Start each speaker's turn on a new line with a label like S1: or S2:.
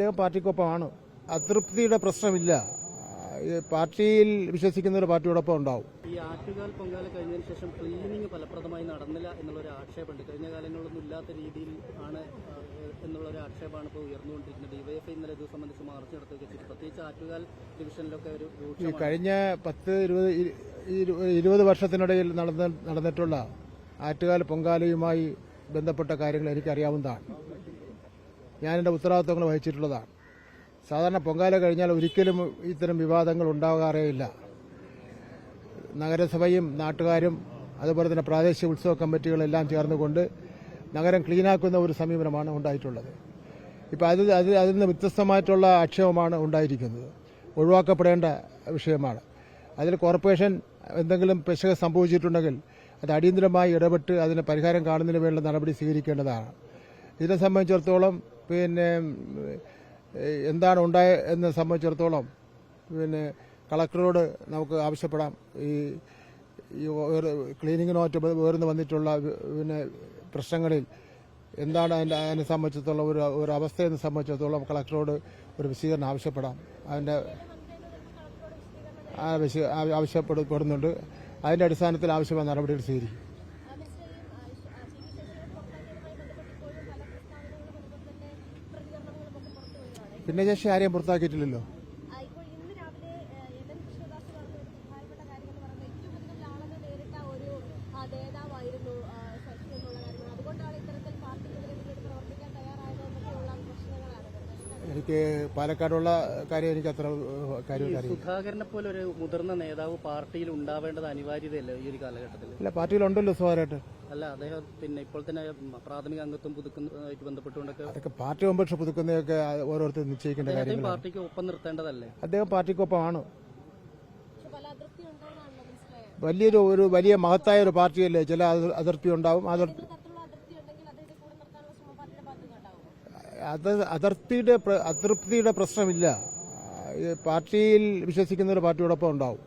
S1: അദ്ദേഹം പാർട്ടിക്കൊപ്പമാണ്. അതൃപ്തിയുടെ പ്രശ്നമില്ല. പാർട്ടിയിൽ വിശ്വസിക്കുന്ന ഒരു പാർട്ടിയോടൊപ്പം ഉണ്ടാവും.
S2: ഈ ആറ്റുകാൽ പൊങ്കാല കഴിഞ്ഞതിന് ശേഷം ക്ലീനിങ് ഫലപ്രദമായി നടന്നില്ല എന്നുള്ളൊരു ആക്ഷേപമുണ്ട്. കഴിഞ്ഞ കാലങ്ങളിലൊന്നും ഇല്ലാത്ത രീതിയിൽ ആണ് എന്നുള്ളൊരു ആക്ഷേപമാണ് ഇപ്പോൾ ഉയർന്നുകൊണ്ടിരിക്കുന്നത്. ഡിവൈഎഫ്ഐ ഇന്നലെ ഇത് സംബന്ധിച്ച് മാർച്ച് നടത്തുകയൊക്കെ ചെയ്തു. പ്രത്യേകിച്ച് ആറ്റുകാൽ ഡിവിഷനിലൊക്കെ ഒരു
S1: ഈ കഴിഞ്ഞ 10-20 വർഷത്തിനിടയിൽ നടന്നിട്ടുള്ള ആറ്റുകാൽ പൊങ്കാലയുമായി ബന്ധപ്പെട്ട കാര്യങ്ങൾ എനിക്കറിയാവുന്നതാണ്. ഞാനെൻ്റെ ഉത്തരവാദിത്തങ്ങൾ വഹിച്ചിട്ടുള്ളതാണ്. സാധാരണ പൊങ്കാല കഴിഞ്ഞാൽ ഒരിക്കലും ഇത്തരം വിവാദങ്ങൾ ഉണ്ടാകാറേയില്ല. നഗരസഭയും നാട്ടുകാരും അതുപോലെ തന്നെ പ്രാദേശിക ഉത്സവ കമ്മിറ്റികളെല്ലാം ചേർന്നുകൊണ്ട് നഗരം ക്ലീനാക്കുന്ന ഒരു സമീപനമാണ് ഉണ്ടായിട്ടുള്ളത്. ഇപ്പം അതിൽ നിന്ന് വ്യത്യസ്തമായിട്ടുള്ള ആക്ഷേപമാണ് ഉണ്ടായിരിക്കുന്നത്. ഒഴിവാക്കപ്പെടേണ്ട വിഷയമാണ്. അതിൽ കോർപ്പറേഷൻ എന്തെങ്കിലും പിശക് സംഭവിച്ചിട്ടുണ്ടെങ്കിൽ അത് അടിയന്തരമായി ഇടപെട്ട് അതിന് പരിഹാരം കാണുന്നതിന് വേണ്ട നടപടി സ്വീകരിക്കേണ്ടതാണ്. ഇതിനെ സംബന്ധിച്ചിടത്തോളം എന്താണ് ഉണ്ടായെന്ന് സംബന്ധിച്ചിടത്തോളം കളക്ടറോട് നമുക്ക് ആവശ്യപ്പെടാം. ഈ ക്ലീനിങ്ങിനോട്ട് ഉയർന്നു വന്നിട്ടുള്ള പ്രശ്നങ്ങളിൽ എന്താണ് അതിനെ സംബന്ധിച്ചിടത്തോളം ഒരു അവസ്ഥയെ സംബന്ധിച്ചിടത്തോളം കളക്ടറോട് ഒരു വിശദീകരണം ആവശ്യപ്പെടാം. അതിൻ്റെ ആവശ്യപ്പെടുന്നുണ്ട്. അതിൻ്റെ അടിസ്ഥാനത്തിൽ ആവശ്യമായ നടപടികൾ സ്വീകരിക്കും. പിന്നെ ശേഷി ആരെയും പുറത്താക്കിയിട്ടില്ലല്ലോ. എനിക്ക് പാലക്കാടുള്ള കാര്യം എനിക്ക് അത്ര കാര്യമില്ല.
S2: സുധാകരനെ പോലെ ഒരു മുതിർന്ന നേതാവ് പാർട്ടിയിൽ ഉണ്ടാവേണ്ടത് അനിവാര്യതയല്ലേ ഈ ഒരു കാലഘട്ടത്തിൽ?
S1: അല്ല, പാർട്ടിയിലുണ്ടല്ലോ സുധാകരനായിട്ട്.
S2: അല്ല, അദ്ദേഹം ഇപ്പോൾ തന്നെ പ്രാഥമിക അംഗത്വം പുതുക്കുന്നതായിട്ട് ബന്ധപ്പെട്ടുകൊണ്ടൊക്കെ
S1: അതൊക്കെ പാർട്ടി മെമ്പർഷിപ്പ് പുതുക്കുന്നതൊക്കെ ഓരോരുത്തർ നിശ്ചയിക്കേണ്ട കാര്യങ്ങൾ.
S2: പാർട്ടിക്ക് ഒപ്പം നിർത്തേണ്ടതല്ലേ?
S1: അദ്ദേഹം പാർട്ടിക്കൊപ്പമാണ്. വലിയ മഹത്തായ ഒരു പാർട്ടിയല്ലേ. ചില അതിർത്തി ഉണ്ടാവും. അതൃപ്തിയുടെ പ്രശ്നമില്ല. പാർട്ടിയിൽ വിശ്വസിക്കുന്ന ഒരു പാർട്ടിയോടൊപ്പം ഉണ്ടാവും.